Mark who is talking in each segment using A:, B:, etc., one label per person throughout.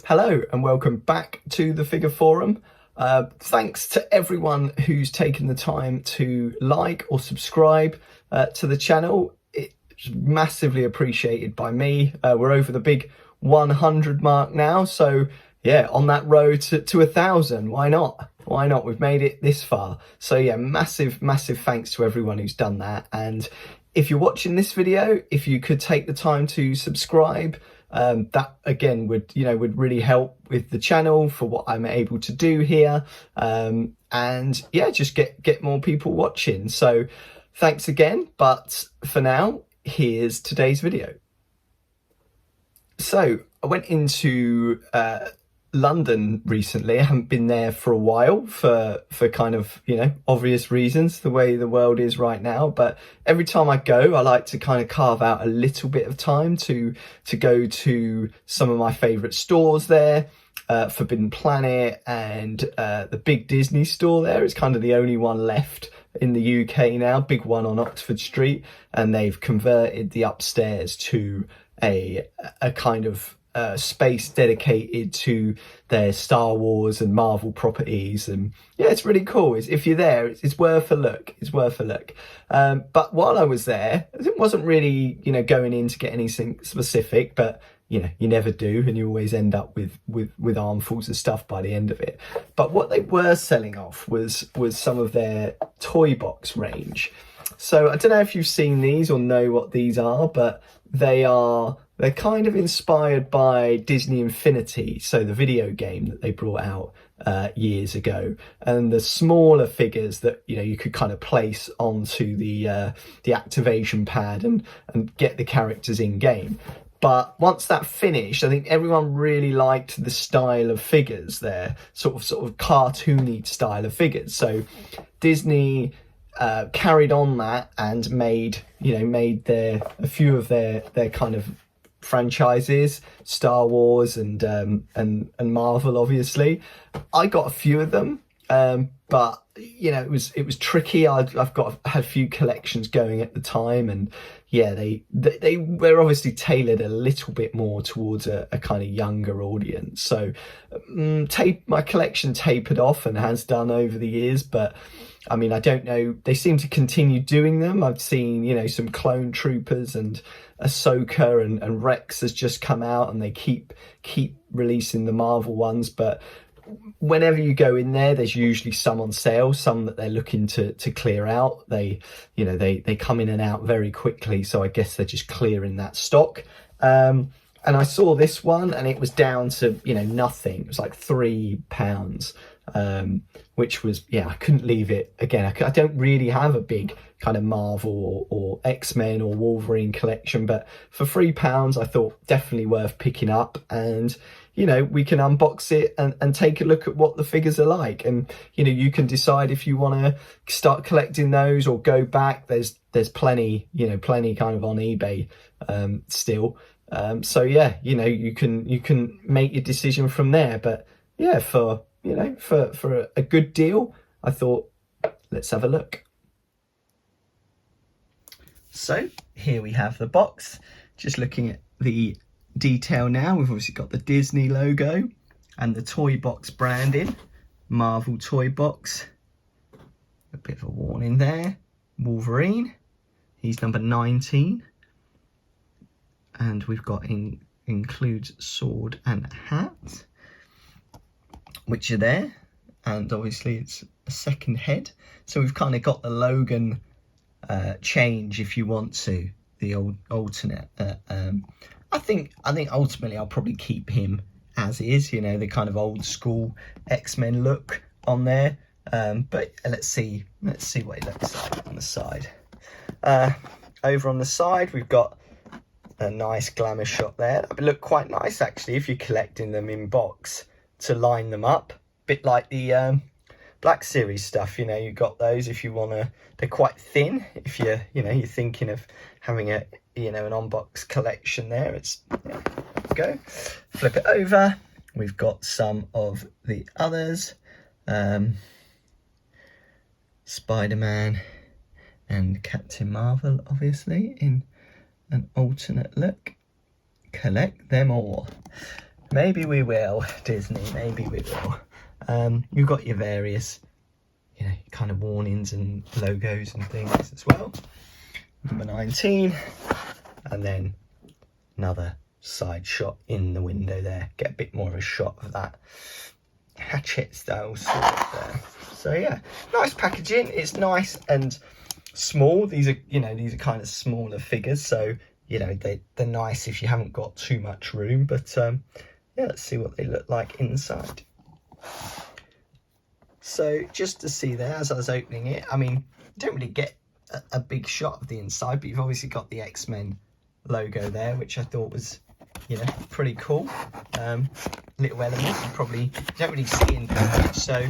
A: Hello and welcome back to the Figure Forum. Thanks to everyone who's taken the time to like or subscribe to the channel. It's massively appreciated by me. We're over the big 100 mark now, so yeah, on that road to 1,000. Why not? Why not? We've made it this far. So yeah, massive thanks to everyone who's done that. And if you're watching this video, if you could take the time to subscribe, that again would really help with the channel for what I'm able to do here, and yeah, just get more people watching. So thanks again, but for now, here's today's video. So I went into London recently. I haven't been there for a while for kind of, obvious reasons, the way the world is right now. But every time I go, I like to kind of carve out a little bit of time to go to some of my favorite stores there. Forbidden Planet and the big Disney store there is kind of the only one left in the UK now, big one on Oxford Street, and they've converted the upstairs to a kind of space dedicated to their Star Wars and Marvel properties. And yeah, it's really cool. If you're there, it's worth a look. It's worth a look. But while I was there, it wasn't really, going in to get anything specific, but you never do, and you always end up with armfuls of stuff by the end of it. But what they were selling off was some of their ToyBox range. So I don't know if you've seen these or know what these are, but they're kind of inspired by Disney Infinity, so the video game that they brought out years ago, and the smaller figures that you could kind of place onto the activation pad and get the characters in game. But once that finished, I think everyone really liked the style of figures there, sort of cartoony style of figures. So Disney carried on that and made a few of their kind of franchises, Star Wars and Marvel, obviously. I got a few of them, but it was tricky. I've had a few collections going at the time, and yeah, they were obviously tailored a little bit more towards a kind of younger audience. So my collection tapered off and has done over the years, but I mean, I don't know, they seem to continue doing them. I've seen some clone troopers, and Ahsoka and Rex has just come out, and they keep releasing the Marvel ones. But whenever you go in there, there's usually some on sale, some that they're looking to clear out. They come in and out very quickly, so I guess they're just clearing that stock. And I saw this one, and it was down to nothing. It was like £3, which was, I couldn't leave it. Again, I don't really have a big kind of Marvel or X-Men or Wolverine collection, but for £3 I thought definitely worth picking up. And we can unbox it and take a look at what the figures are like, and you can decide if you want to start collecting those or go back. There's plenty kind of on eBay still. So yeah, you can make your decision from there. But yeah, for a good deal, I thought, let's have a look. So here we have the box. Just looking at the detail now, we've obviously got the Disney logo and the ToyBox branding, Marvel ToyBox. A bit of a warning there. Wolverine, he's number 19. And we've got includes sword and hat, which are there, and obviously it's a second head. So we've kind of got the Logan change if you want to, the old alternate. I think ultimately I'll probably keep him as is, the kind of old school X-Men look on there. But let's see what it looks like on the side. Over on the side, we've got a nice glamour shot there. That would look quite nice actually if you're collecting them in box, to line them up, bit like the Black Series stuff. You got those if you want to. They're quite thin if you're thinking of having an on-box collection there. There we go. Flip it over. We've got some of the others, Spider-Man and Captain Marvel, obviously in an alternate look. Collect them all. Maybe we will, Disney, maybe we will. You've got your various, you know, kind of warnings and logos and things as well. Number 19, and then another side shot in the window there. Get a bit more of a shot of that hatchet style sword there. So yeah, nice packaging. It's nice and small. These are, you know, these are kind of smaller figures, so you know they're nice if you haven't got too much room. But yeah, let's see what they look like inside. So just to see there, as I was opening it, I mean, you don't really get a big shot of the inside, but you've obviously got the X-Men logo there, which I thought was, you know, pretty cool. Little element you probably don't really see in package, so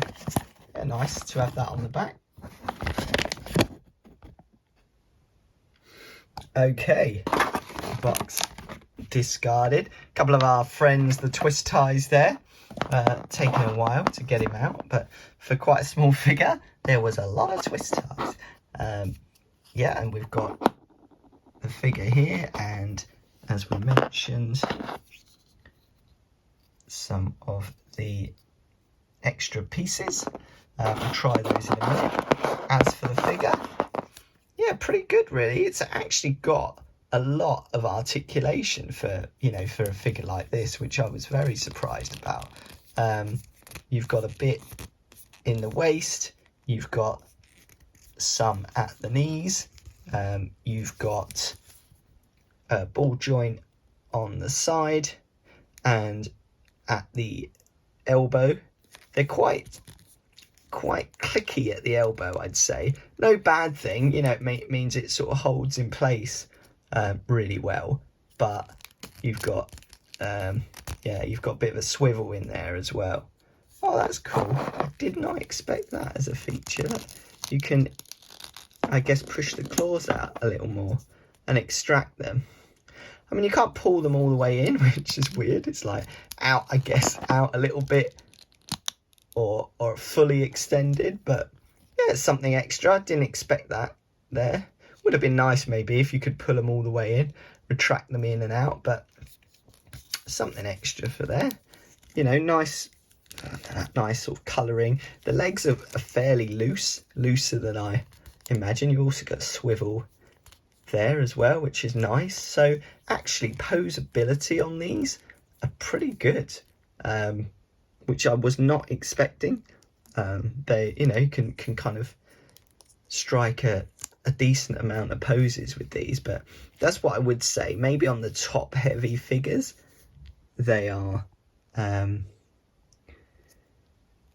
A: yeah, nice to have that on the back. Okay, box discarded. A couple of our friends, the twist ties there, taking a while to get him out, but for quite a small figure, there was a lot of twist ties. Yeah, and we've got the figure here, and as we mentioned, some of the extra pieces. We'll try those in a minute. As for the figure, yeah, pretty good really. It's actually got a lot of articulation for, you know, for a figure like this, which I was very surprised about. You've got a bit in the waist, you've got some at the knees, you've got a ball joint on the side and at the elbow. They're quite clicky at the elbow, I'd say. No bad thing, you know, it means it sort of holds in place really well, but you've got yeah, you've got a bit of a swivel in there as well. Oh, that's cool. I did not expect that as a feature. You can, I guess, push the claws out a little more and extract them. I mean, you can't pull them all the way in, which is weird. It's like out, I guess, out a little bit or fully extended, but yeah, it's something extra. I didn't expect that there. Would have been nice maybe if you could pull them all the way in, retract them in and out, but something extra for there. You know, nice sort of colouring. The legs are fairly loose, looser than I imagine. You've also got a swivel there as well, which is nice. So actually posability on these are pretty good, which I was not expecting. They, you know, you can kind of strike a decent amount of poses with these, but that's what I would say. Maybe on the top heavy figures, they are,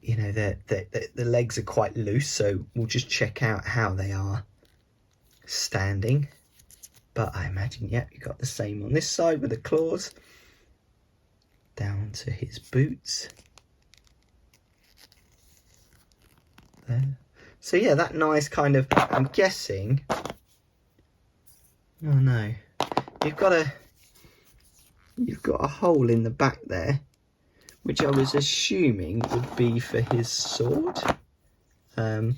A: you know, the legs are quite loose, so we'll just check out how they are standing. But I imagine, yeah, you got the same on this side with the claws down to his boots there. So yeah, that nice kind of, I'm guessing, oh no, you've got a hole in the back there, which I was assuming would be for his sword. So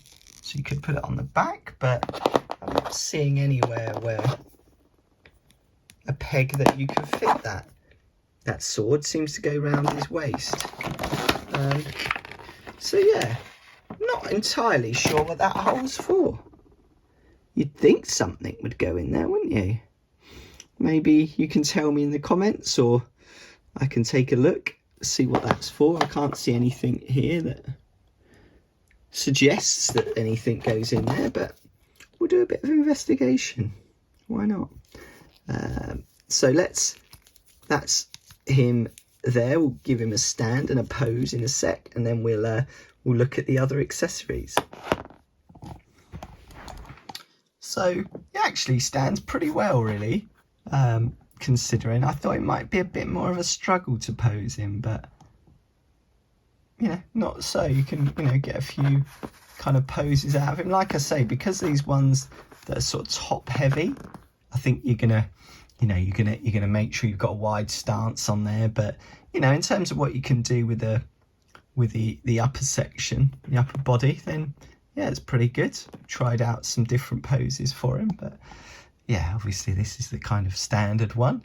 A: you could put it on the back, but I'm not seeing anywhere where a peg that you can fit that. That sword seems to go round his waist. So yeah, not entirely sure what that hole's for. You'd think something would go in there, wouldn't you? Maybe you can tell me in the comments, or I can take a look, see what that's for. I can't see anything here that suggests that anything goes in there, but we'll do a bit of investigation. Why not? So that's him there. We'll give him a stand and a pose in a sec, and then we'll look at the other accessories. So it actually stands pretty well, really, considering. I thought it might be a bit more of a struggle to pose in, but you know, not so. You can, you know, get a few kind of poses out of him. Like I say, because these ones that are sort of top heavy, I think you're gonna make sure you've got a wide stance on there. But you know, in terms of what you can do with the upper section, the upper body, then yeah, it's pretty good. Tried out some different poses for him, but yeah, obviously this is the kind of standard one.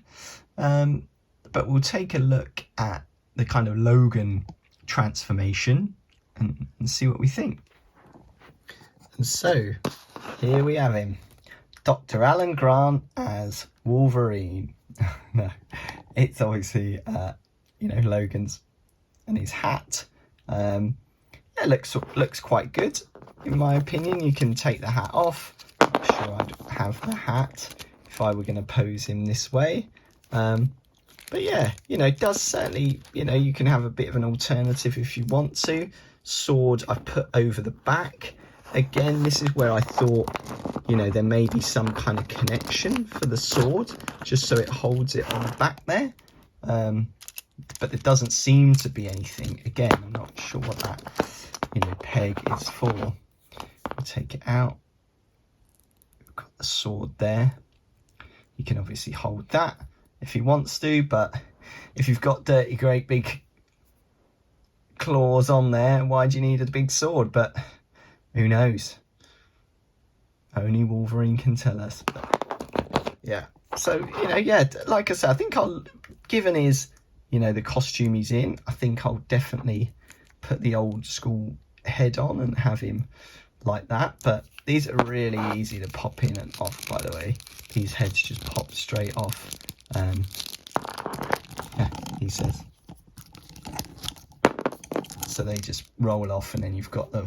A: But we'll take a look at the kind of Logan transformation and see what we think. And so here we have him, Dr. Alan Grant as Wolverine. No, it's obviously you know, Logan's, and his hat. Yeah, looks quite good in my opinion. You can take the hat off. I'm sure I'd have the hat if I were going to pose him this way. But yeah, you know, it does certainly, you know, you can have a bit of an alternative if you want to. Sword I put over the back. Again, this is where I thought, you know, there may be some kind of connection for the sword, just so it holds it on the back there. But there doesn't seem to be anything. Again, I'm not sure what that, you know, peg is for. I'll take it out. We've got the sword there. He can obviously hold that if he wants to, but if you've got dirty, great big claws on there, why do you need a big sword? But who knows? Only Wolverine can tell us. But yeah. So, you know, yeah, like I said, I think given his, you know, the costume he's in, I think I'll definitely put the old school head on and have him like that. But these are really easy to pop in and off, by the way. These heads just pop straight off. Yeah, he says. So they just roll off, and then you've got the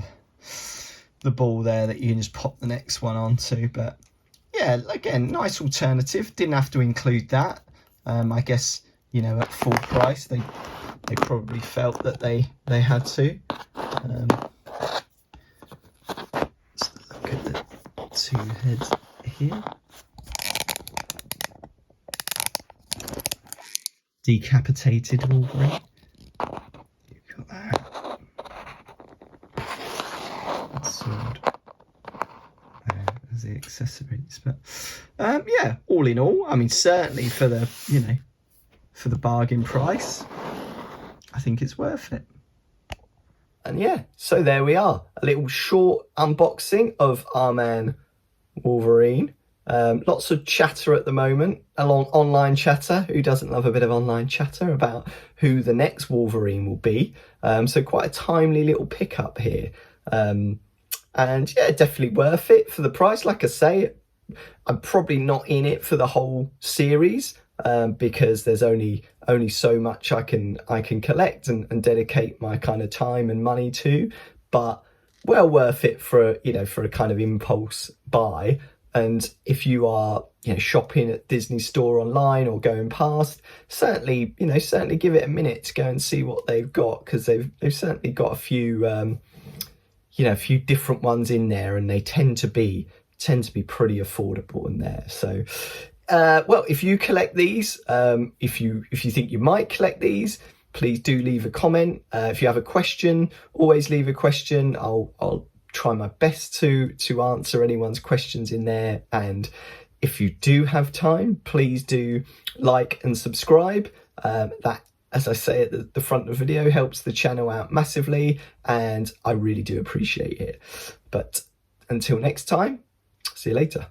A: ball there that you can just pop the next one onto. But yeah, again, nice alternative. Didn't have to include that. I guess, you know, at full price, they probably felt that they had to. Let's look at the two heads here. Decapitated Wolverine. You've got that. That sword. As the accessories, but yeah, all in all, I mean, certainly for the, you know, for the bargain price, I think it's worth it. And yeah, so there we are, a little short unboxing of our man Wolverine. Lots of chatter at the moment, along online chatter. Who doesn't love a bit of online chatter about who the next Wolverine will be? So quite a timely little pickup here. And yeah, definitely worth it for the price. Like I say, I'm probably not in it for the whole series because there's only so much I can collect and dedicate my kind of time and money to. But well worth it for, you know, for a kind of impulse buy. And if you are, you know, shopping at Disney Store online or going past, certainly, you know, certainly give it a minute to go and see what they've got, because they've certainly got a few, you know, a few different ones in there, and they tend to be pretty affordable in there. So, well, if you collect these, if you think you might collect these, please do leave a comment. If you have a question, always leave a question. I'll try my best to answer anyone's questions in there. And if you do have time, please do like and subscribe. That, as I say at the front of the video, helps the channel out massively, and I really do appreciate it. But until next time, see you later.